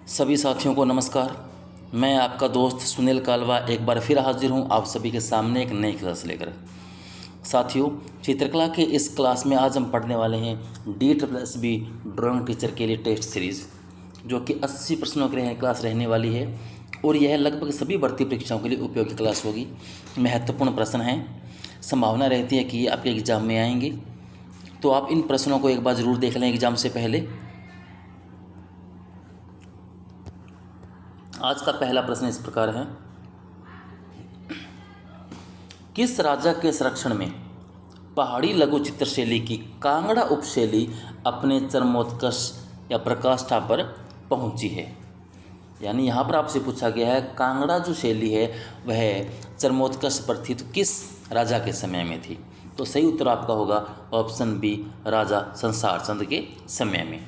सभी साथियों को नमस्कार। मैं आपका दोस्त सुनील कालवा एक बार फिर हाजिर हूं आप सभी के सामने एक नई क्लास लेकर। साथियों, चित्रकला के इस क्लास में आज हम पढ़ने वाले हैं DSSB ड्राइंग टीचर के लिए टेस्ट सीरीज़, जो कि 80 प्रश्नों की क्लास रहने वाली है और यह लगभग सभी भर्ती परीक्षाओं के लिए उपयोगी क्लास होगी। महत्वपूर्ण प्रश्न हैं, संभावना रहती है कि ये आपके एग्ज़ाम में आएंगे, तो आप इन प्रश्नों को एक बार ज़रूर देख लें एग्ज़ाम से पहले। आज का पहला प्रश्न इस प्रकार है, किस राजा के संरक्षण में पहाड़ी लघु चित्रशैली की कांगड़ा उपशैली अपने चरमोत्कर्ष या प्रकाष्ठा पर पहुंची है? यानी यहाँ पर आपसे पूछा गया है कांगड़ा जो शैली है वह चरमोत्कर्ष पर थी, तो किस राजा के समय में थी? तो सही उत्तर आपका होगा ऑप्शन बी, राजा संसार चंद के समय में।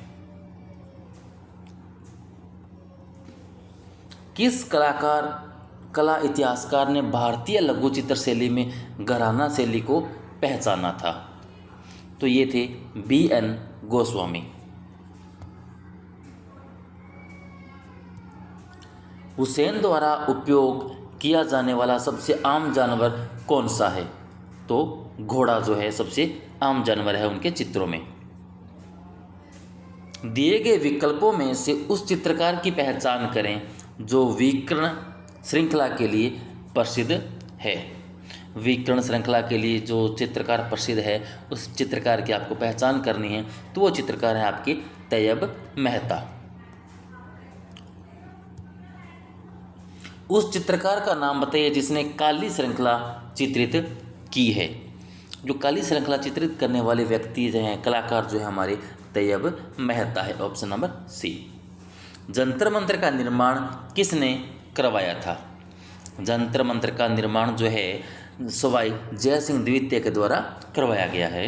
किस कला इतिहासकार ने भारतीय लघु चित्र शैली में घराना शैली को पहचाना था? तो ये थे BN गोस्वामी। हुसैन द्वारा उपयोग किया जाने वाला सबसे आम जानवर कौन सा है? तो घोड़ा जो है सबसे आम जानवर है उनके चित्रों में। दिए गए विकल्पों में से उस चित्रकार की पहचान करें जो विकर्ण श्रृंखला के लिए प्रसिद्ध है। विकर्ण श्रृंखला के लिए जो चित्रकार प्रसिद्ध है उस चित्रकार की आपको पहचान करनी है, तो वो चित्रकार है आपके तैयब मेहता। उस चित्रकार का नाम बताइए जिसने काली श्रृंखला चित्रित की है। जो काली श्रृंखला चित्रित करने वाले व्यक्ति जो हैं, कलाकार जो है हमारे तैयब मेहता है, option number C. Jantar Mantar का निर्माण किसने करवाया था? जंतर मंतर का निर्माण जो है सवाई जय सिंह द्वितीय के द्वारा करवाया गया है।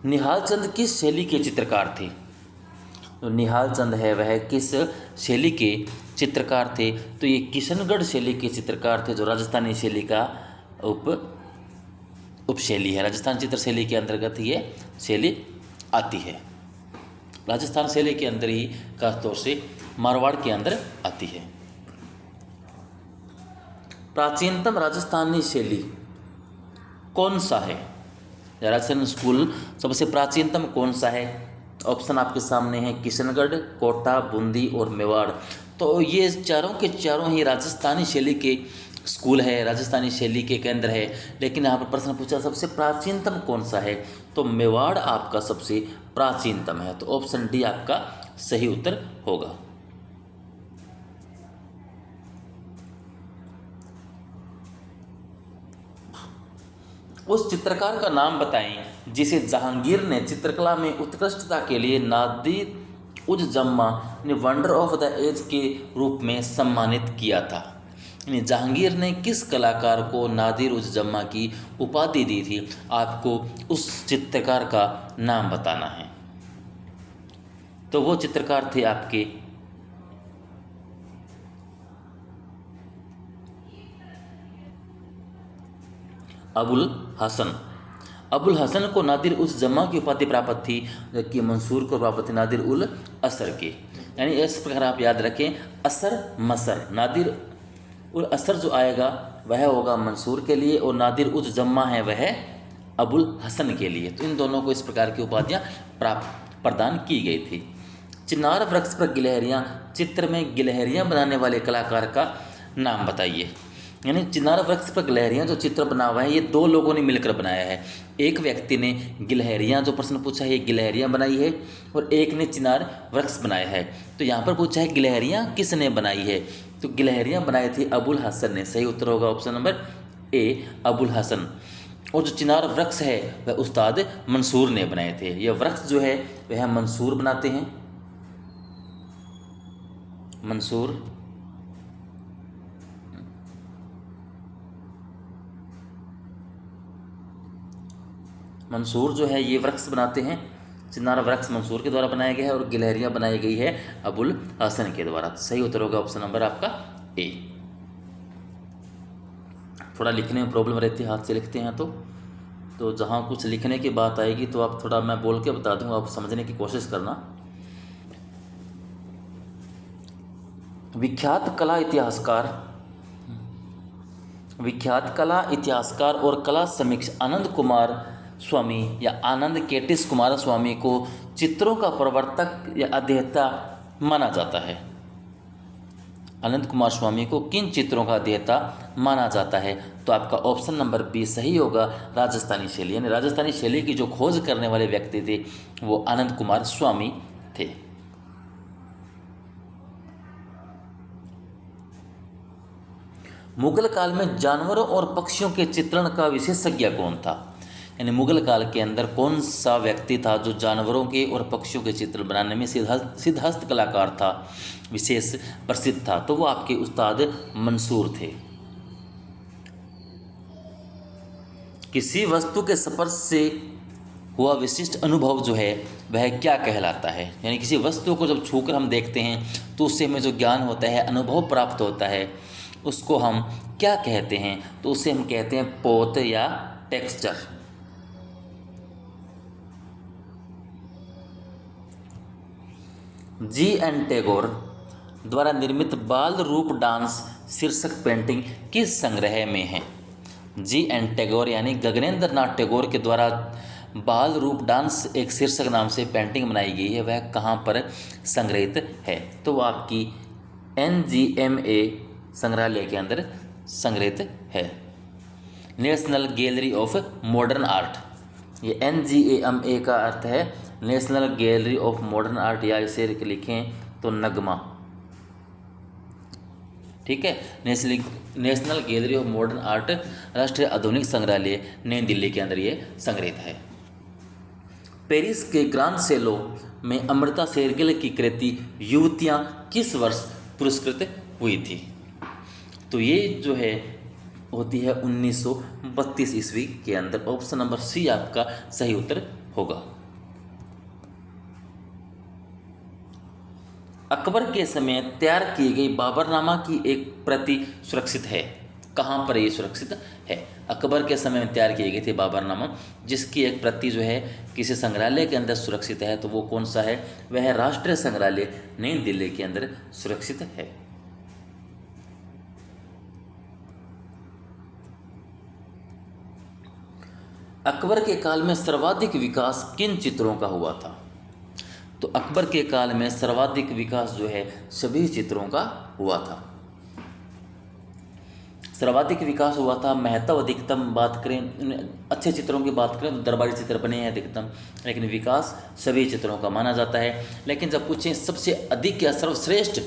निहाल चंद किस शैली के चित्रकार थे? तो निहाल चंद है वह किस शैली के चित्रकार थे? तो ये किशनगढ़ शैली के चित्रकार थे, जो राजस्थानी शैली का उपशैली है। राजस्थान चित्र शैली के अंतर्गत ये शैली आती है। राजस्थान शैली के अंदर ही खास तौर से मारवाड़ के अंदर आती है। प्राचीनतम राजस्थानी शैली कौन सा है? राजस्थान स्कूल सबसे प्राचीनतम कौन सा है? ऑप्शन आपके सामने है किशनगढ़, कोटा, बूंदी और मेवाड़। तो ये चारों के चारों ही राजस्थानी शैली के स्कूल है, राजस्थानी शैली के केंद्र है। लेकिन यहाँ पर प्रश्न पूछा सबसे प्राचीनतम कौन सा है, तो मेवाड़ आपका सबसे प्राचीनतम है। तो ऑप्शन डी आपका सही उत्तर होगा। उस चित्रकार का नाम बताएं जिसे जहांगीर ने चित्रकला में उत्कृष्टता के लिए नादिर उज जम्मा ने वंडर ऑफ द एज के रूप में सम्मानित किया था। यानी जहांगीर ने किस कलाकार को नादिर उज जम्मा की उपाधि दी थी? आपको उस चित्रकार का नाम बताना है। तो वो चित्रकार थे आपके अबुल हसन। अबुल हसन को नादिर उस जम्मा की उपाधि प्राप्त थी, जबकि मंसूर को प्राप्त थी नादिर उल असर की। यानी इस प्रकार आप याद रखें, असर मसर, नादिर उल असर जो आएगा वह होगा मंसूर के लिए और नादिर उज जम्मा है वह अबुल हसन के लिए। तो इन दोनों को इस प्रकार की उपाधियाँ प्रदान की गई थी। चिनार वृक्ष पर गिलहरियाँ चित्र में गिलहरियाँ बनाने वाले कलाकार का नाम बताइए। यानी चिनार वृक्ष पर गिलहरियाँ जो चित्र बना हुआ है ये दो लोगों ने मिलकर बनाया है। एक व्यक्ति ने गिलहरियाँ जो प्रश्न पूछा है ये गिलहरियाँ बनाई है और एक ने चिनार वृक्ष बनाया है। तो यहाँ पर पूछा है गिलहरियाँ किसने बनाई है? तो गिलहरियाँ बनाई थी अबुल हसन ने। सही उत्तर होगा option number A, Abul Hasan. और जो चिनार वृक्ष है वह उस्ताद मंसूर ने बनाए थे। यह वृक्ष जो है वह मंसूर बनाते हैं। मंसूर जो है ये वृक्ष बनाते हैं। चिनार वृक्ष मंसूर के द्वारा बनाया गया है और गिलहरियाँ बनाई गई है अबुल हसन के द्वारा। सही उत्तर होगा ऑप्शन नंबर आपका ए। थोड़ा लिखने में प्रॉब्लम रहती है, हाथ से लिखते हैं तो तो जहाँ कुछ लिखने की बात आएगी तो आप थोड़ा मैं बोल के बता दूँगा, आप समझने की कोशिश करना। विख्यात कला इतिहासकार और कला समीक्षक आनंद कुमार स्वामी या आनंद केटिस कुमार स्वामी को चित्रों का प्रवर्तक या अध्येता माना जाता है। आनंद कुमार स्वामी को किन चित्रों का अध्येता माना जाता है? तो आपका ऑप्शन नंबर बी सही होगा, राजस्थानी शैली। यानी राजस्थानी शैली की जो खोज करने वाले व्यक्ति थे वो आनंद कुमार स्वामी थे। मुगल काल में जानवरों और पक्षियों के चित्रण का विशेषज्ञ कौन था? यानी मुगल काल के अंदर कौन सा व्यक्ति था जो जानवरों के और पक्षियों के चित्र बनाने में सिद्धहस्त कलाकार था, विशेष प्रसिद्ध था? तो वो आपके उस्ताद मंसूर थे। किसी वस्तु के स्पर्श से हुआ विशिष्ट अनुभव जो है वह क्या कहलाता है? यानी किसी वस्तु को जब छूकर हम देखते हैं तो उससे हमें जो ज्ञान होता है, अनुभव प्राप्त होता है, उसको हम क्या कहते हैं? तो उसे हम कहते हैं पोत या टेक्सचर। G.N. टैगोर द्वारा निर्मित बाल रूप डांस शीर्षक पेंटिंग किस संग्रह में है? G.N. टैगोर यानी गगनेंद्र नाथ टैगोर के द्वारा बाल रूप डांस एक शीर्षक नाम से पेंटिंग बनाई गई है, वह कहाँ पर संग्रहित है? तो वो आपकी NGMA संग्रहालय के अंदर संग्रहित है, national gallery of modern art. ये NGMA का अर्थ है national gallery of modern art, या इसे लिखें तो नगमा। ठीक है, national gallery of modern art राष्ट्रीय आधुनिक संग्रहालय नई दिल्ली के अंदर ये संग्रहित है। पेरिस के ग्रांड सेलो में अमृता शेरगिल की कृति युवतियाँ किस वर्ष पुरस्कृत हुई थी? तो ये जो है होती है 1932 ईस्वी के अंदर। ऑप्शन नंबर सी आपका सही उत्तर होगा। अकबर के समय तैयार की गई बाबरनामा की एक प्रति सुरक्षित है। कहाँ पर ये सुरक्षित है? अकबर के समय में तैयार की गई थी बाबरनामा, जिसकी एक प्रति जो है किसी संग्रहालय के अंदर सुरक्षित है। तो वो कौन सा है? वह राष्ट्रीय संग्रहालय नई दिल्ली के अंदर सुरक्षित है। अकबर के काल में सर्वाधिक विकास किन चित्रों का हुआ था? तो अकबर के काल में सर्वाधिक विकास जो है सभी चित्रों का हुआ था। सर्वाधिक विकास हुआ था। महत्व अधिकतम बात करें, अच्छे चित्रों की बात करें तो दरबारी चित्र बने हैं अधिकतम, लेकिन विकास सभी चित्रों का माना जाता है। लेकिन जब पूछें सबसे अधिक या सर्वश्रेष्ठ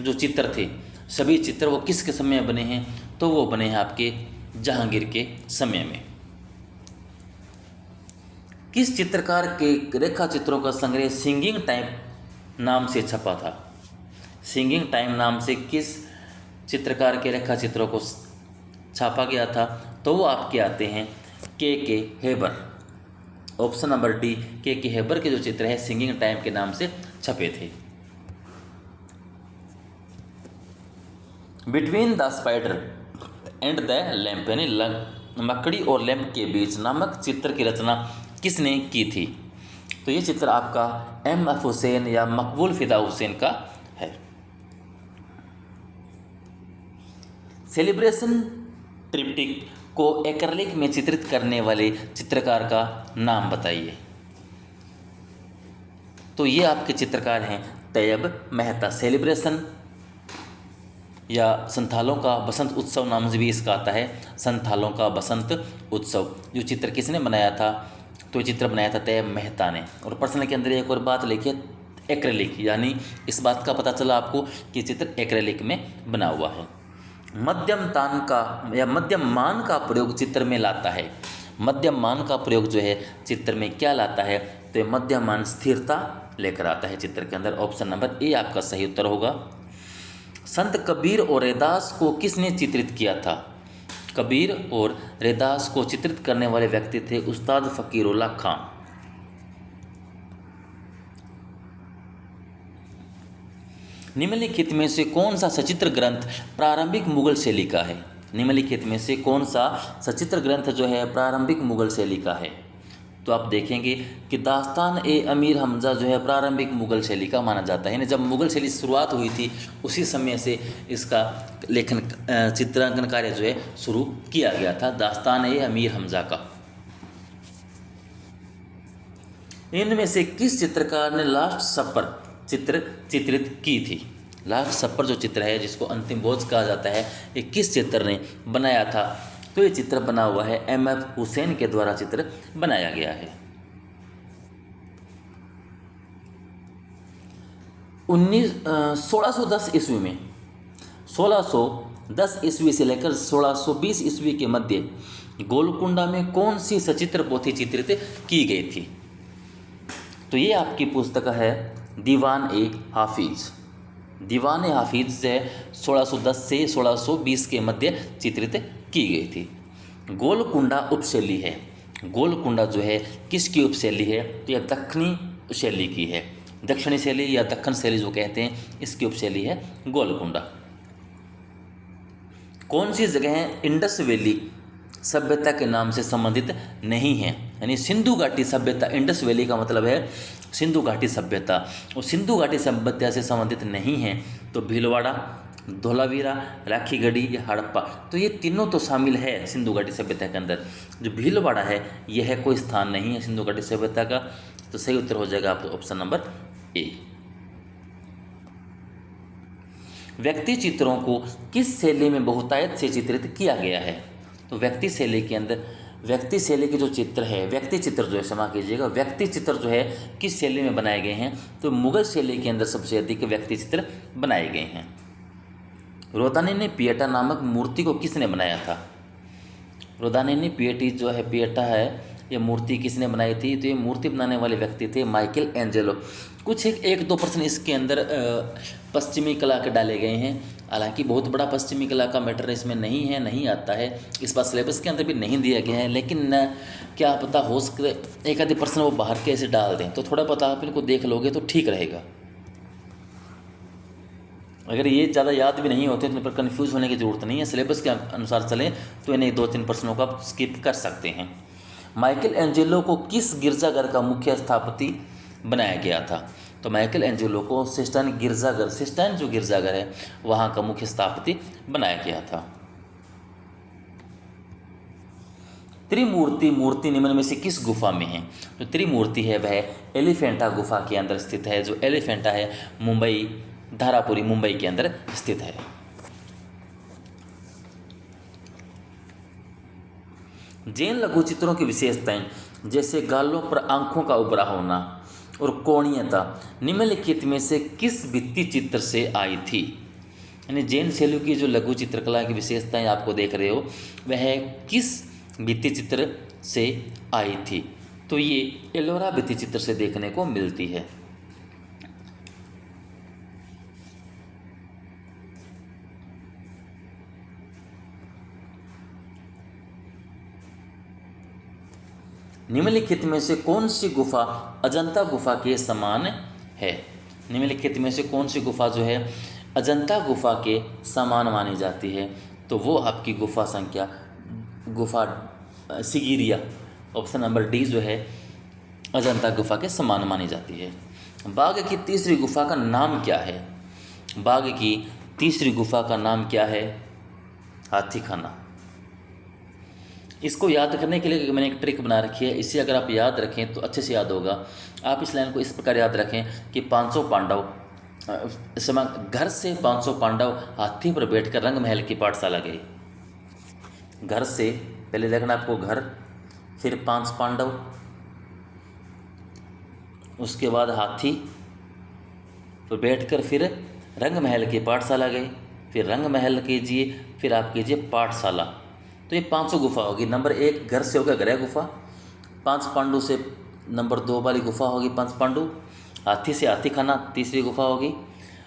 जो चित्र थे, सभी चित्र वो किसके समय में बने हैं? तो वो बने हैं आपके जहांगीर के समय में। किस चित्रकार के रेखा चित्रों का संग्रह सिंगिंग टाइम नाम से छपा था? सिंगिंग टाइम नाम से किस चित्रकार के रेखा चित्रों को छापा गया था? तो वो आपके आते हैं के हेबर। ऑप्शन नंबर डी, के हेबर के जो चित्र है सिंगिंग टाइम के नाम से छपे थे। Between the spider and the lamp, यानी मकड़ी और लैंप के बीच नामक चित्र की रचना किसने की थी? तो ये चित्र आपका M.F. हुसैन या मकबूल फिदा हुसैन का है। सेलिब्रेशन ट्रिप्टिक को एक्रिलिक में चित्रित करने वाले चित्रकार का नाम बताइए। तो ये आपके चित्रकार हैं तैयब मेहता। सेलिब्रेशन या संथालों का बसंत उत्सव नाम से भी इसका आता है, संथालों का बसंत उत्सव। जो चित्र किसने बनाया था? तो चित्र बनाया था तैयब मेहता ने। और प्रश्न के अंदर एक और बात लिखिए एक्रिलिक, यानी इस बात का पता चला आपको कि चित्र एक्रिलिक में बना हुआ है। मध्यम तान का या मध्यम मान का प्रयोग चित्र में लाता है। मध्यम मान का प्रयोग जो है चित्र में क्या लाता है? तो ये मध्यम मान स्थिरता लेकर आता है चित्र के अंदर। ऑप्शन नंबर ए आपका सही उत्तर होगा। संत कबीर और रैदास को किसने चित्रित किया था? कबीर और रैदास को चित्रित करने वाले व्यक्ति थे उस्ताद फकीरुल्लाह खान। निम्नलिखित में से कौन सा सचित्र ग्रंथ प्रारंभिक मुगल शैली का है? निम्नलिखित में से कौन सा सचित्र ग्रंथ जो है प्रारंभिक मुगल शैली का है? तो आप देखेंगे कि दास्तान ए अमीर हमजा जो है प्रारंभिक मुगल शैली का माना जाता है। यानी जब मुगल शैली शुरुआत हुई थी उसी समय से इसका लेखन चित्रांकन कार्य जो है शुरू किया गया था, दास्तान ए अमीर हमजा का। इनमें से किस चित्रकार ने लास्ट सपर चित्रित की थी? लास्ट सपर जो चित्र है, जिसको अंतिम भोज कहा जाता है, ये किस चित्र ने बनाया था? तो ये चित्र बना हुआ है एम.एफ. हुसैन के द्वारा चित्र बनाया गया है। 1610 ईस्वी में 1610 ईस्वी से लेकर 1620 ईस्वी के मध्य गोलकुंडा में कौन सी सचित्र पोथी चित्रित की गई थी? तो ये आपकी पुस्तक है दीवान ए हाफिज। दीवान ए हाफिज से 1610 से 1620 के मध्य चित्रित की गई थी। गोलकुंडा उपशैली है। गोलकुंडा जो है किसकी उपशैली है? तो यह दक्षिणी शैली की है। दक्षिणी शैली या दक्कन शैली जो कहते हैं, इसकी उपशैली है गोलकुंडा। कौन सी जगह इंडस वैली सभ्यता के नाम से संबंधित नहीं है? यानी सिंधु घाटी सभ्यता, इंडस वैली का मतलब है सिंधु घाटी सभ्यता, और सिंधु घाटी सभ्यता से संबंधित नहीं है तो भीलवाड़ा, धोलावीरा, राखीगढ़ी या हड़प्पा, तो ये तीनों तो शामिल है सिंधु घाटी सभ्यता के अंदर। जो भीलवाड़ा है यह कोई स्थान नहीं है सिंधु घाटी सभ्यता का, तो सही उत्तर हो जाएगा आपका ऑप्शन नंबर ए। व्यक्ति चित्रों को किस शैली में बहुतायत से चित्रित किया गया है? तो व्यक्ति शैली के अंदर, व्यक्ति शैली के जो चित्र है, व्यक्ति चित्र जो है, क्षमा कीजिएगा, व्यक्ति चित्र जो है किस शैली में बनाए गए हैं? तो मुगल शैली के अंदर सबसे अधिक व्यक्ति चित्र बनाए गए हैं। रोदानी पिएटा नामक मूर्ति को किसने बनाया था? रोदानी पिएटी जो है, पिएटा है, ये मूर्ति किसने बनाई थी? तो ये मूर्ति बनाने वाले व्यक्ति थे माइकल एंजेलो। कुछ एक दो प्रश्न इसके अंदर पश्चिमी कला के डाले गए हैं, हालांकि बहुत बड़ा पश्चिमी कला का मैटर इसमें नहीं है, नहीं आता है, इस बार सिलेबस के अंदर भी नहीं दिया गया है, लेकिन क्या पता हो सकता एक आधे प्रश्न वो बाहर के ऐसे डाल दें, तो थोड़ा पता आप इनको देख लोगे तो ठीक रहेगा। अगर ये ज़्यादा याद भी नहीं होते तो इन पर कन्फ्यूज़ होने की ज़रूरत नहीं है, सिलेबस के अनुसार चलें तो इन्हें 2-3 प्रश्नों का स्किप कर सकते हैं। माइकल एंजेलो को किस गिरजाघर का मुख्य स्थापति बनाया गया था? तो माइकल एंजेलो को सिस्टाइन गिरजाघर, सिस्टाइन जो गिरजाघर है वहाँ का मुख्य स्थापति बनाया गया था। त्रिमूर्ति मूर्ति निम्न में से किस गुफा में है? जो त्रिमूर्ति है वह एलिफेंटा गुफा के अंदर स्थित है। जो एलिफेंटा है मुंबई, धारापुरी मुंबई के अंदर स्थित है। जैन लघु चित्रों की विशेषताएं, जैसे गालों पर आंखों का उभरा होना और कोणीयता, निम्नलिखित में से किस भित्ति चित्र से आई थी? यानी जैन शैली की जो लघु चित्रकला की विशेषताएं आपको देख रहे हो वह किस भित्ति चित्र से आई थी? तो ये एलोरा भित्ति चित्र से देखने को मिलती है। निम्नलिखित में से कौन सी गुफा अजंता गुफा के समान है? निम्नलिखित में से कौन सी गुफा जो है अजंता गुफा के समान मानी जाती है? तो वो आपकी गुफा संख्या, गुफा सिगिरिया, ऑप्शन नंबर डी जो है अजंता गुफा के समान मानी जाती है। बाघ की तीसरी गुफा का नाम क्या है? बाघ की तीसरी गुफा का नाम क्या है? हाथी खाना। इसको याद करने के लिए मैंने एक ट्रिक बना रखी है, इसे अगर आप याद रखें तो अच्छे से याद होगा। आप इस लाइन को इस प्रकार याद रखें कि 500 पांडव, घर से 500 पांडव हाथी पर बैठकर रंग महल की पाठशाला गए। घर से पहले देखना आपको घर, फिर 5 पांडव, उसके बाद हाथी पर बैठकर फिर रंग महल की पाठशाला गए, फिर रंग महल कीजिए, फिर आप कीजिए पाठशाला। तो ये 500 गुफा होगी। नंबर 1 घर से होगा गृह गुफा, 5 पांडु से नंबर 2 वाली गुफा होगी 5 पांडु, हाथी से हाथी खाना तीसरी गुफा होगी,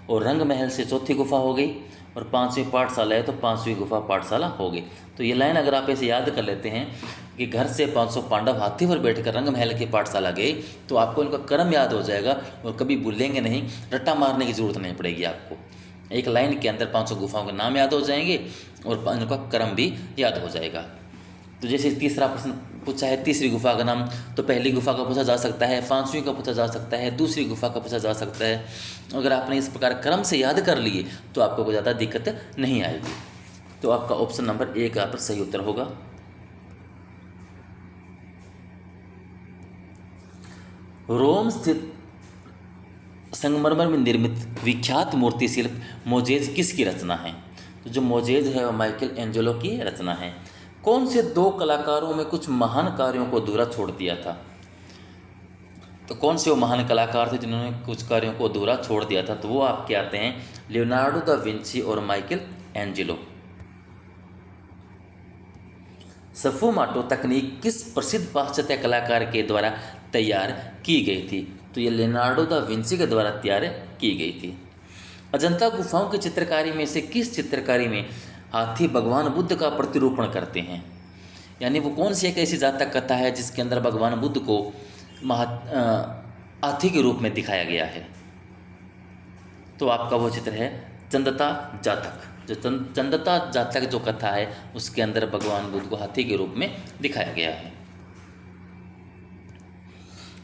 और रंग महल से चौथी गुफा हो गई, और 5वीं पाठशाला है तो 5वीं गुफा पाठशाला होगी। तो ये लाइन अगर आप ऐसे याद कर लेते हैं कि घर से 500 पांडव हाथी पर बैठकर रंग महल की पाठशाला गए, तो आपको इनका क्रम याद हो जाएगा और कभी भूलेंगे नहीं, रट्टा मारने की ज़रूरत नहीं पड़ेगी आपको। एक लाइन के अंदर 500 गुफाओं के नाम याद हो जाएंगे और उनका क्रम भी याद हो जाएगा। तो जैसे तीसरा प्रश्न पूछा है तीसरी गुफा का नाम, तो पहली गुफा का पूछा जा सकता है, 5वीं का पूछा जा सकता है, दूसरी गुफा का पूछा जा सकता है। अगर आपने इस प्रकार क्रम से याद कर लिए तो आपको कोई ज़्यादा दिक्कत नहीं आएगी। तो आपका ऑप्शन नंबर 1 यहाँ पर सही उत्तर होगा। रोम स्थित संगमरमर में निर्मित विख्यात मूर्ति शिल्प मोजेज किसकी रचना है? तो जो मोजेज है वह माइकल एंजेलो की रचना है। कौन से 2 कलाकारों में कुछ महान कार्यों को अधूरा छोड़ दिया था? तो कौन से वो महान कलाकार थे जिन्होंने कुछ कार्यों को अधूरा छोड़ दिया था? तो वो आपके आते हैं लियोनार्डो दा विंची और माइकल एंजेलो। सफुमाटो तकनीक किस प्रसिद्ध पाश्चात्य कलाकार के द्वारा तैयार की गई थी? तो ये लियोनार्डो दा विंची के द्वारा तैयार की गई थी। अजंता गुफाओं की चित्रकारी में से किस चित्रकारी में हाथी भगवान बुद्ध का प्रतिरूपण करते हैं? यानी वो कौन सी एक ऐसी जातक कथा है जिसके अंदर भगवान बुद्ध को हाथी के रूप में दिखाया गया है? तो आपका वो चित्र है चंदता जातक। जो चंदता जातक जो कथा है उसके अंदर भगवान बुद्ध को हाथी के रूप में दिखाया गया है।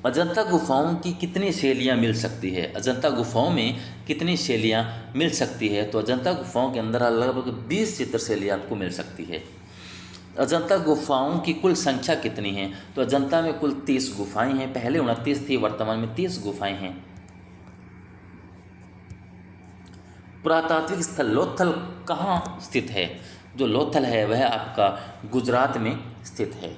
अजंता गुफाओं की कितनी शैलियाँ मिल सकती है? अजंता गुफाओं में कितनी शैलियाँ मिल सकती है? तो अजंता गुफाओं के अंदर लगभग 20 चित्र शैली आपको मिल सकती है। अजंता गुफाओं की कुल संख्या कितनी है? तो अजंता में कुल 30 गुफाएं हैं। पहले 29 थी, वर्तमान में 30 गुफाएं हैं। पुरातात्विक स्थल लोथल कहाँ स्थित है? जो लोथल है वह आपका गुजरात में स्थित है।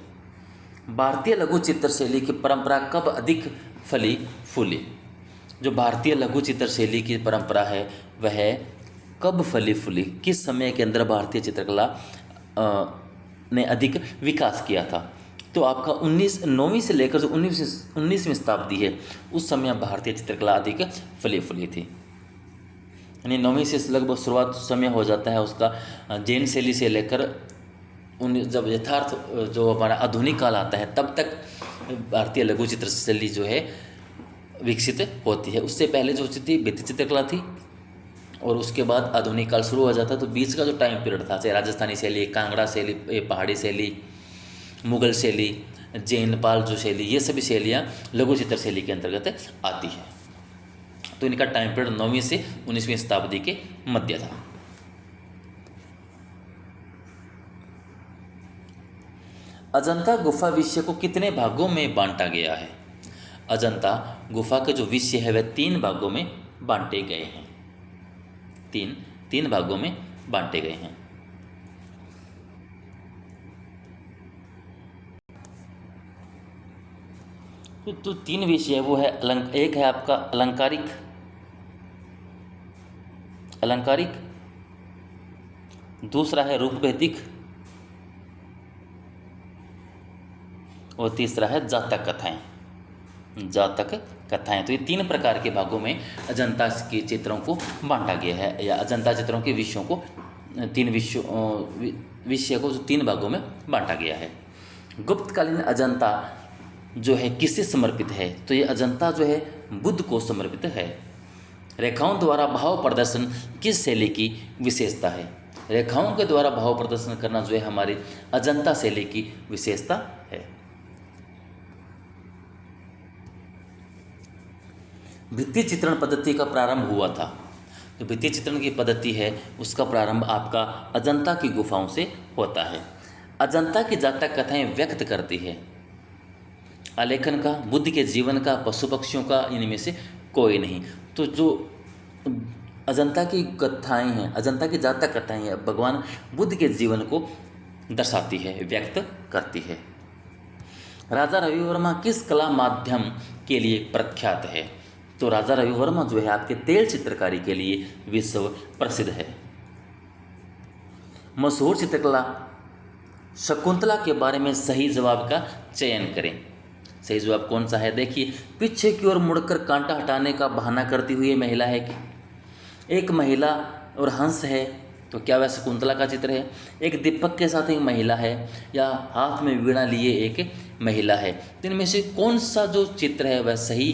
भारतीय लघु चित्र शैली की परंपरा कब अधिक फली फूली? जो भारतीय लघु चित्र शैली की परंपरा है वह कब फली फूली? किस समय के अंदर भारतीय चित्रकला ने अधिक विकास किया था? तो आपका 9वीं से लेकर जो 19वीं शताब्दी है उस समय भारतीय चित्रकला अधिक फली फूली थी। यानी 9वीं से लगभग शुरुआत समय हो जाता है उसका जैन शैली से लेकर जब यथार्थ जो हमारा आधुनिक काल आता है तब तक भारतीय लघु चित्र शैली जो है विकसित होती है। उससे पहले जो थी भित्ति चित्रकला थी और उसके बाद आधुनिक काल शुरू हो जाता है। तो बीच का जो टाइम पीरियड था, चाहे राजस्थानी शैली, कांगड़ा शैली, पहाड़ी शैली, मुगल शैली, जैन पाल जो शैली, ये सभी शैलियाँ लघु चित्र शैली के अंतर्गत आती है। तो इनका टाइम पीरियड 9वीं से 19वीं शताब्दी के मध्य था। अजंता गुफा विषय को कितने भागों में बांटा गया है? अजंता गुफा के जो विषय है वह 3 भागों में बांटे गए हैं। तीन भागों में बांटे गए हैं। तो 3 विषय वो है एक है आपका अलंकारिक, दूसरा है रूपभेदिक और तीसरा है जातक कथाएं। तो ये 3 प्रकार के भागों में अजंता के चित्रों को बांटा गया है, या अजंता चित्रों के विषयों को 3 विषय को 3 भागों में बांटा गया है। गुप्तकालीन अजंता जो है किससे समर्पित है? तो ये अजंता जो है बुद्ध को समर्पित है। रेखाओं द्वारा भाव प्रदर्शन किस शैली की विशेषता है? रेखाओं के द्वारा भाव प्रदर्शन करना जो है हमारी अजंता शैली की विशेषता है। भित्ति चित्रण पद्धति का प्रारंभ हुआ था। जो भित्ति चित्रण की पद्धति है उसका प्रारंभ आपका अजंता की गुफाओं से होता है। अजंता की जातक कथाएं व्यक्त करती है आलेखन का, बुद्ध के जीवन का, पशु पक्षियों का, इनमें से कोई नहीं। तो जो अजंता की कथाएं हैं, अजंता की जातक कथाएं हैं, भगवान बुद्ध के जीवन को दर्शाती है, व्यक्त करती है। राजा रवि वर्मा किस कला माध्यम के लिए प्रख्यात है? तो राजा रवि वर्मा जो है आपके तेल चित्रकारी के लिए विश्व प्रसिद्ध है। मशहूर चित्रकला शकुंतला के बारे में सही जवाब का चयन करें। सही जवाब कौन सा है? देखिए, पीछे की ओर मुड़कर कांटा हटाने का बहाना करती हुई महिला है कि एक महिला और हंस है, तो क्या वह शकुंतला का चित्र है? एक दीपक के साथ एक महिला है, या हाथ में वीणा लिए एक महिला है? तो इनमें से कौन सा जो चित्र है वह सही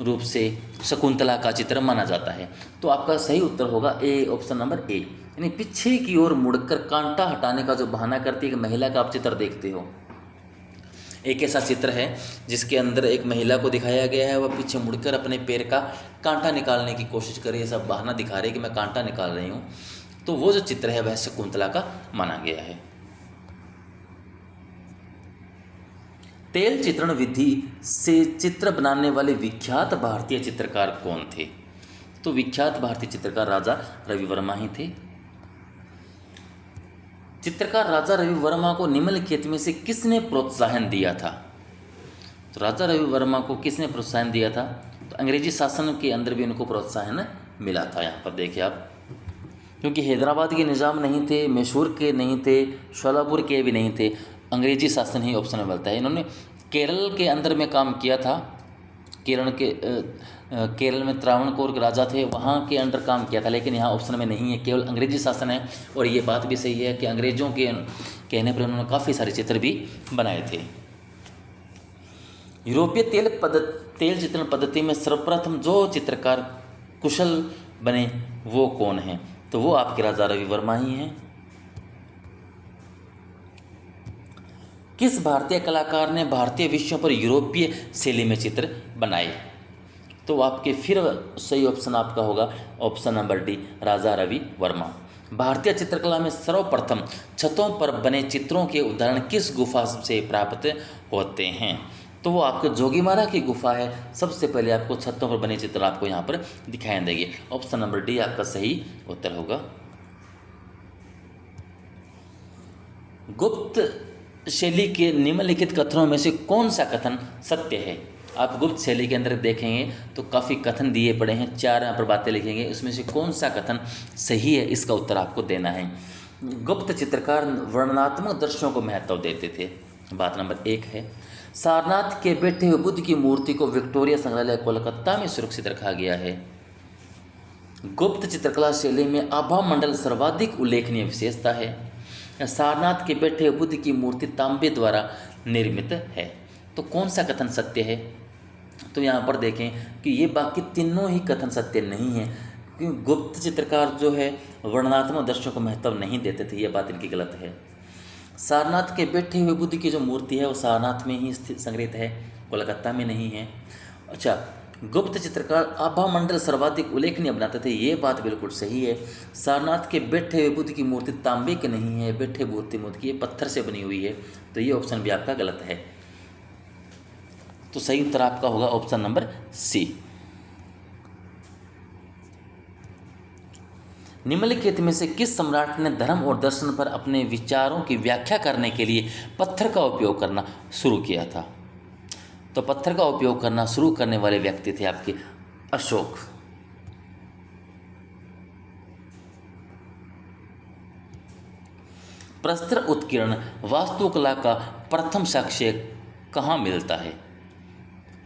रूप से शकुंतला का चित्र माना जाता है। तो आपका सही उत्तर होगा ए, ऑप्शन नंबर ए। यानी पीछे की ओर मुड़कर कांटा हटाने का जो बहाना करती है एक महिला का आप चित्र देखते हो। एक ऐसा चित्र है जिसके अंदर एक महिला को दिखाया गया है, वह पीछे मुड़कर अपने पैर का कांटा निकालने की कोशिश कर रही है, सब बहाना दिखा रही है कि मैं कांटा निकाल रही हूँ। तो वो जो चित्र है वह शकुंतला का माना गया है। तेल चित्रण विधि से चित्र बनाने वाले विख्यात भारतीय चित्रकार कौन थे? तो विख्यात भारतीय चित्रकार राजा रवि वर्मा ही थे। चित्रकार राजा रवि वर्मा को निम्नलिखित में से किसने प्रोत्साहन दिया था? तो राजा रवि वर्मा को किसने प्रोत्साहन दिया था? तो अंग्रेजी शासन के अंदर भी उनको प्रोत्साहन मिला था। यहाँ पर देखिए आप, क्योंकि हैदराबाद के निज़ाम नहीं थे, मैसूर के नहीं थे, शोलापुर के भी नहीं थे, अंग्रेजी शासन ही ऑप्शन में मिलता है। इन्होंने केरल के अंदर में काम किया था, केरल में त्रावणकोर के राजा थे, वहाँ के अंडर काम किया था, लेकिन यहाँ ऑप्शन में नहीं है, केवल अंग्रेजी शासन है। और ये बात भी सही है कि अंग्रेज़ों के कहने पर उन्होंने काफ़ी सारे चित्र भी बनाए थे। यूरोपीय तेल चित्रण पद्धति में सर्वप्रथम जो चित्रकार कुशल बने वो कौन हैं? तो वो आपके राजा रवि वर्मा ही हैं। किस भारतीय कलाकार ने भारतीय विषयों पर यूरोपीय शैली में चित्र बनाए? तो आपके फिर सही ऑप्शन आपका होगा option number D, Raja Ravi Varma. भारतीय चित्रकला में सर्वप्रथम छतों पर बने चित्रों के उदाहरण किस गुफा से प्राप्त होते हैं? तो वो आपके जोगीमारा की गुफा है। सबसे पहले आपको छतों पर बने चित्र आपको यहाँ पर दिखाई देंगे। ऑप्शन नंबर डी आपका सही उत्तर होगा। गुप्त शैली के निम्नलिखित कथनों में से कौन सा कथन सत्य है? आप गुप्त शैली के अंदर देखेंगे तो काफ़ी कथन दिए पड़े हैं, 4 यहाँ पर बातें लिखेंगे, उसमें से कौन सा कथन सही है, इसका उत्तर आपको देना है। गुप्त चित्रकार वर्णनात्मक दृश्यों को महत्व देते थे, बात नंबर 1 है। सारनाथ के बैठे हुए बुद्ध की मूर्ति को विक्टोरिया संग्रहालय कोलकाता में सुरक्षित रखा गया है। गुप्त चित्रकला शैली में आभा मंडल सर्वाधिक उल्लेखनीय विशेषता है। सारनाथ के बैठे हुए बुद्ध की मूर्ति तांबे द्वारा निर्मित है। तो कौन सा कथन सत्य है? तो यहाँ पर देखें कि ये बाकी तीनों ही कथन सत्य नहीं है, क्योंकि गुप्त चित्रकार जो है वर्णनात्मक दृश्यों को महत्व नहीं देते थे, ये बात इनकी गलत है। सारनाथ के बैठे हुए बुद्ध की जो मूर्ति है वो सारनाथ में ही संग्रहित है, कोलकाता में नहीं है। अच्छा, गुप्त चित्रकार आभा मंडल सर्वाधिक उल्लेखनीय बनाते थे, ये बात बिल्कुल सही है। सारनाथ के बैठे हुए बुद्ध की मूर्ति तांबे की नहीं है, बैठे मूर्ति की ये पत्थर से बनी हुई है, तो ये ऑप्शन भी आपका गलत है। तो सही उत्तर आपका होगा ऑप्शन नंबर सी। निम्नलिखित में से किस सम्राट ने धर्म और दर्शन पर अपने विचारों की व्याख्या करने के लिए पत्थर का उपयोग करना शुरू किया था? तो पत्थर का उपयोग करना शुरू करने वाले व्यक्ति थे आपके अशोक। प्रस्तर उत्कीर्ण वास्तुकला का प्रथम साक्ष्य कहाँ मिलता है?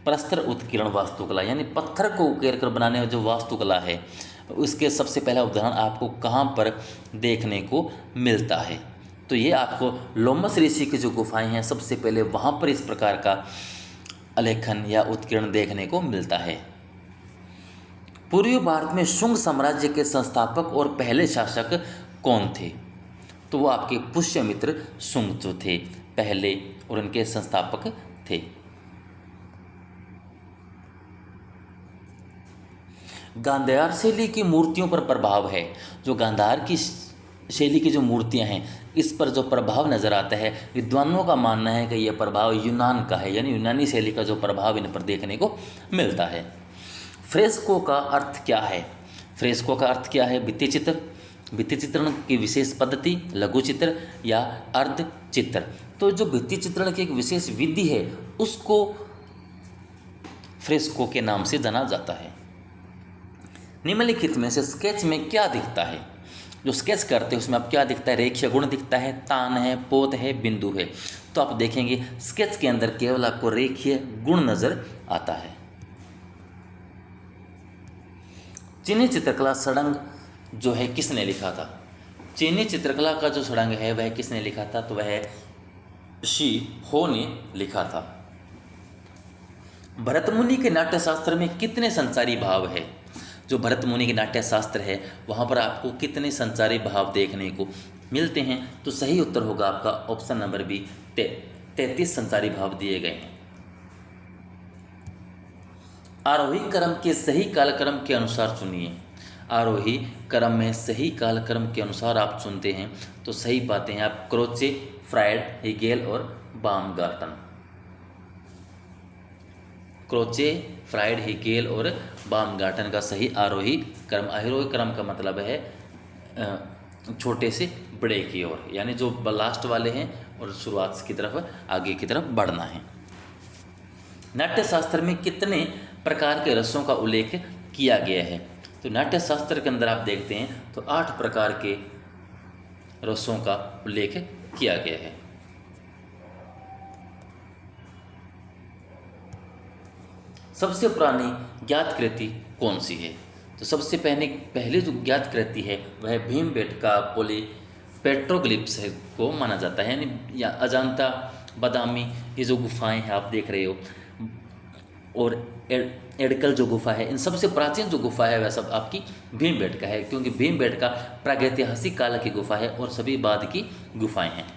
प्रस्तर उत्कीर्ण वास्तुकला यानी पत्थर को उकेर कर बनाने जो वास्तुकला है, उसके सबसे पहला उदाहरण आपको कहाँ पर देखने को मिलता है? तो ये आपको लोमस ऋषि की जो गुफाएं हैं, सबसे पहले वहाँ पर इस प्रकार का आलेखन या उत्कीर्ण देखने को मिलता है। पूर्वी भारत में शुंग साम्राज्य के संस्थापक और पहले शासक कौन थे? तो वो आपके पुष्यमित्र शुंग जो थे पहले और उनके संस्थापक थे। गांधार शैली की मूर्तियों पर प्रभाव है, जो गांधार की शैली की जो मूर्तियां हैं इस पर जो प्रभाव नज़र आता है, विद्वानों का मानना है कि यह प्रभाव यूनान का है, यानी यूनानी शैली का जो प्रभाव इन पर देखने को मिलता है। फ्रेस्को का अर्थ क्या है? फ्रेस्को का अर्थ क्या है? भित्ति चित्र, भित्ति चित्रण की विशेष पद्धति, लघु चित्र या अर्ध चित्र। तो जो भित्ति चित्रण की एक विशेष विधि है उसको फ्रेस्को के नाम से जाना जाता है। निम्नलिखित में से स्केच में क्या दिखता है? जो स्केच करते हैं उसमें अब क्या दिखता है? रेखीय गुण दिखता है, तान है, पोत है, बिंदु है। तो आप देखेंगे स्केच के अंदर केवल आपको रेखीय गुण नजर आता है। चीनी चित्रकला षडंग जो है किसने लिखा था? चीनी चित्रकला का जो षडंग है वह किसने लिखा था? तो वह शी हो ने लिखा था। भरत मुनि के नाट्यशास्त्र में कितने संचारी भाव है? जो भरत मुनि के नाट्यशास्त्र है वहाँ पर आपको कितने संचारी भाव देखने को मिलते हैं? तो सही उत्तर होगा आपका ऑप्शन नंबर बी, 33 संचारी भाव दिए गए हैं। आरोही क्रम के सही कालक्रम के अनुसार चुनिए। आरोही क्रम में सही कालक्रम के अनुसार आप चुनते हैं तो सही पाते हैं आप क्रोचे, फ्रायड, हेगेल और बामगार्टन। क्रोचे, फ्रायड, हेगेल और बामगार्टन का सही आरोही क्रम। आरोही क्रम का मतलब है छोटे से बड़े की ओर, यानी जो लास्ट वाले हैं और शुरुआत की तरफ आगे की तरफ बढ़ना है। नाट्यशास्त्र में कितने प्रकार के रसों का उल्लेख किया गया है? तो नाट्यशास्त्र के अंदर आप देखते हैं तो 8 प्रकार के रसों का उल्लेख किया गया है। सबसे पुरानी ज्ञात कृति कौन सी है? तो सबसे पहले जो ज्ञात कृति है वह भीमबेटका पेट्रोग्लिप्स को माना जाता है, यानी या अजंता, बादामी, ये जो गुफाएं हैं आप देख रहे हो, और एडकल जो गुफा है, इन सबसे प्राचीन जो गुफा है वह सब आपकी भीमबेटका है, क्योंकि भीमबेटका प्रागैतिहासिक काल की गुफा है और सभी बाद की गुफाएं हैं।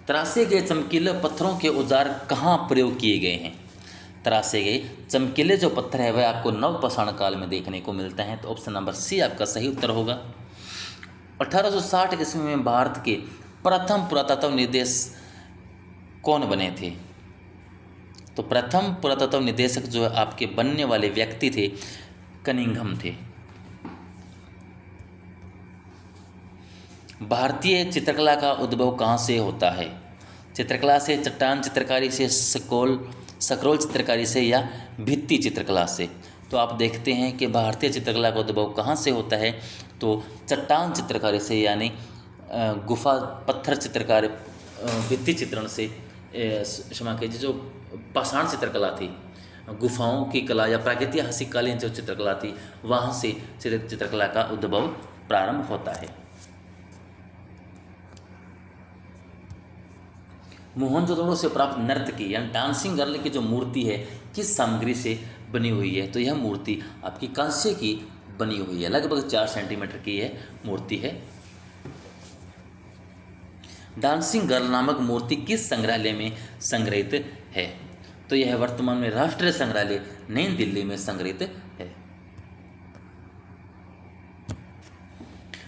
तरासे गए चमकीले पत्थरों के औजार कहाँ प्रयोग किए गए हैं? तरासे गए चमकीले जो पत्थर है वह आपको नवपाषाण काल में देखने को मिलते हैं, तो ऑप्शन नंबर सी आपका सही उत्तर होगा। 1860 ईस्वी में भारत के प्रथम पुरातत्व निदेशक कौन बने थे? तो प्रथम पुरातत्व निदेशक जो आपके बनने वाले व्यक्ति थे कनिंघम थे। भारतीय चित्रकला का उद्भव कहाँ से होता है? चित्रकला से, चट्टान चित्रकारी से, सक्रोल चित्रकारी से या भित्ति चित्रकला से? तो आप देखते हैं कि भारतीय चित्रकला का उद्भव कहाँ से होता है? तो चट्टान चित्रकारी से, यानी गुफा पत्थर चित्रकारी, भित्ति चित्रण से, क्षमा कीजिए, जो पाषाण चित्रकला थी, गुफाओं की कला या प्रागैतिहासिक कालीन जो चित्रकला थी, वहाँ से चित्रकला का उद्भव प्रारंभ होता है। मोहनजोदड़ो से प्राप्त नर्तकी यानी डांसिंग गर्ल की जो मूर्ति है किस सामग्री से बनी हुई है? तो यह मूर्ति आपकी कांस्य की बनी हुई है, लगभग 4 सेंटीमीटर की यह मूर्ति है। डांसिंग गर्ल नामक मूर्ति किस संग्रहालय में संग्रहित है? तो यह वर्तमान में राष्ट्रीय संग्रहालय नई दिल्ली में संग्रहित है।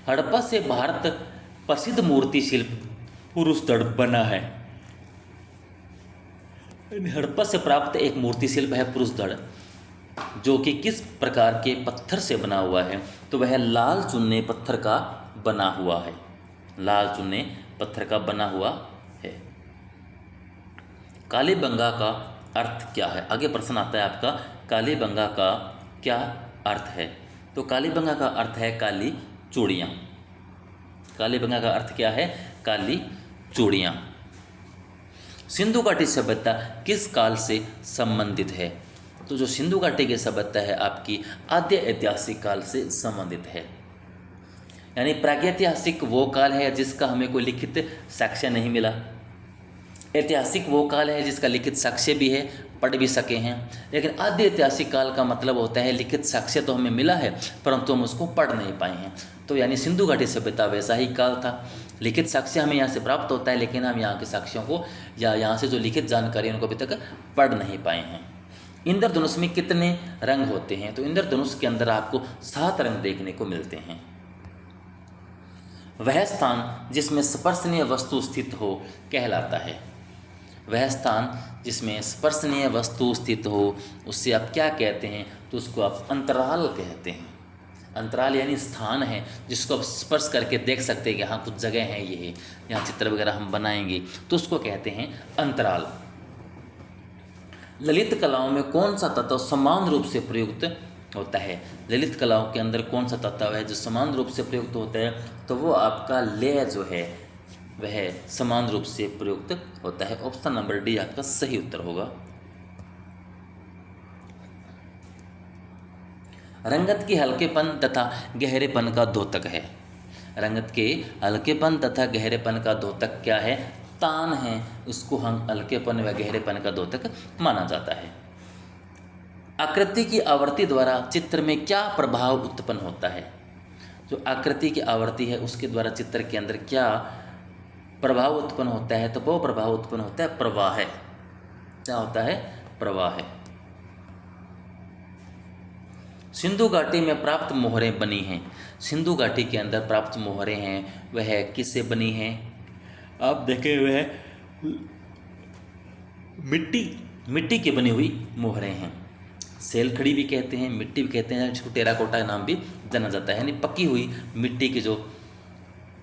हड़प्पा से भारत प्रसिद्ध मूर्ति शिल्प पुरुष दड़ बना है। हड़प्पा से प्राप्त एक मूर्ति शिल्प है पुरुष दड़, जो कि किस प्रकार के पत्थर से बना हुआ है? तो वह लाल चुन्ने पत्थर का बना हुआ है। लाल चुन्ने पत्थर का बना हुआ है। कालीबंगा का अर्थ क्या है? आगे प्रश्न आता है आपका, कालीबंगा का क्या अर्थ है? तो कालीबंगा का अर्थ है काली चूड़ियाँ। कालीबंगा का अर्थ क्या है? काली चूड़ियाँ। सिंधु घाटी सभ्यता किस काल से संबंधित है? तो जो सिंधु घाटी की सभ्यता है आपकी आद्य ऐतिहासिक काल से संबंधित है, यानी प्रागैतिहासिक वो काल है जिसका हमें कोई लिखित साक्ष्य नहीं मिला। ऐतिहासिक वो काल है जिसका लिखित साक्ष्य भी है, पढ़ भी सके हैं। लेकिन आद्य ऐतिहासिक काल का मतलब होता है लिखित साक्ष्य तो हमें मिला है परंतु हम उसको पढ़ नहीं पाए हैं। तो यानी सिंधु घाटी सभ्यता वैसा ही काल था। लिखित साक्ष्य हमें यहाँ से प्राप्त होता है लेकिन हम यहाँ के साक्ष्यों को या यहाँ से जो लिखित जानकारी उनको अभी तक पढ़ नहीं पाए हैं। इंद्रधनुष में कितने रंग होते हैं? तो इंद्रधनुष के अंदर आपको 7 रंग देखने को मिलते हैं। वह स्थान जिसमें स्पर्शनीय वस्तु स्थित हो कहलाता है। वह स्थान जिसमें स्पर्शनीय वस्तु स्थित हो उससे आप क्या कहते हैं? तो उसको आप अंतराल कहते हैं। अंतराल यानी स्थान है जिसको आप स्पर्श करके देख सकते हैं कि हाँ कुछ जगह है, ये यहाँ चित्र वगैरह हम बनाएंगे, तो उसको कहते हैं अंतराल। ललित कलाओं में कौन सा तत्व समान रूप से प्रयुक्त होता है? ललित कलाओं के अंदर कौन सा तत्व है जो समान रूप से प्रयुक्त होता है? तो वो आपका लय जो है वह समान रूप से प्रयुक्त होता है। ऑप्शन नंबर डी आपका सही उत्तर होगा। रंगत के हल्केपन तथा गहरेपन का द्योतक है। रंगत के हल्केपन तथा गहरेपन का द्योतक क्या है? तान है उसको हम हल्केपन व गहरेपन का द्योतक माना जाता है। आकृति की आवृत्ति द्वारा चित्र में क्या प्रभाव उत्पन्न होता है? जो आकृति की आवृत्ति है उसके द्वारा चित्र के अंदर क्या प्रभाव उत्पन्न होता है? तो वो प्रभाव उत्पन्न होता है प्रवाह। क्या होता है? प्रवाह। सिंधु घाटी में प्राप्त मोहरें बनी हैं। सिंधु घाटी के अंदर प्राप्त मोहरें हैं वह किससे बनी हैं? आप देखें वह मिट्टी की बनी हुई मोहरें हैं। सेलखड़ी भी कहते हैं, मिट्टी भी कहते हैं, जिसको टेराकोटा नाम भी जाना जाता है, यानी पकी हुई मिट्टी की जो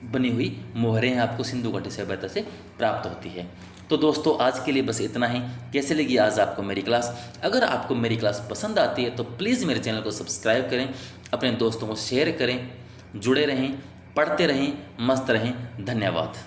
बनी हुई मोहरें हैं आपको सिंधु घाटी सभ्यता से प्राप्त होती है। तो दोस्तों आज के लिए बस इतना ही। कैसे लगी आज आपको मेरी क्लास? अगर आपको मेरी क्लास पसंद आती है तो प्लीज़ मेरे चैनल को सब्सक्राइब करें, अपने दोस्तों को शेयर करें, जुड़े रहें, पढ़ते रहें, मस्त रहें। धन्यवाद।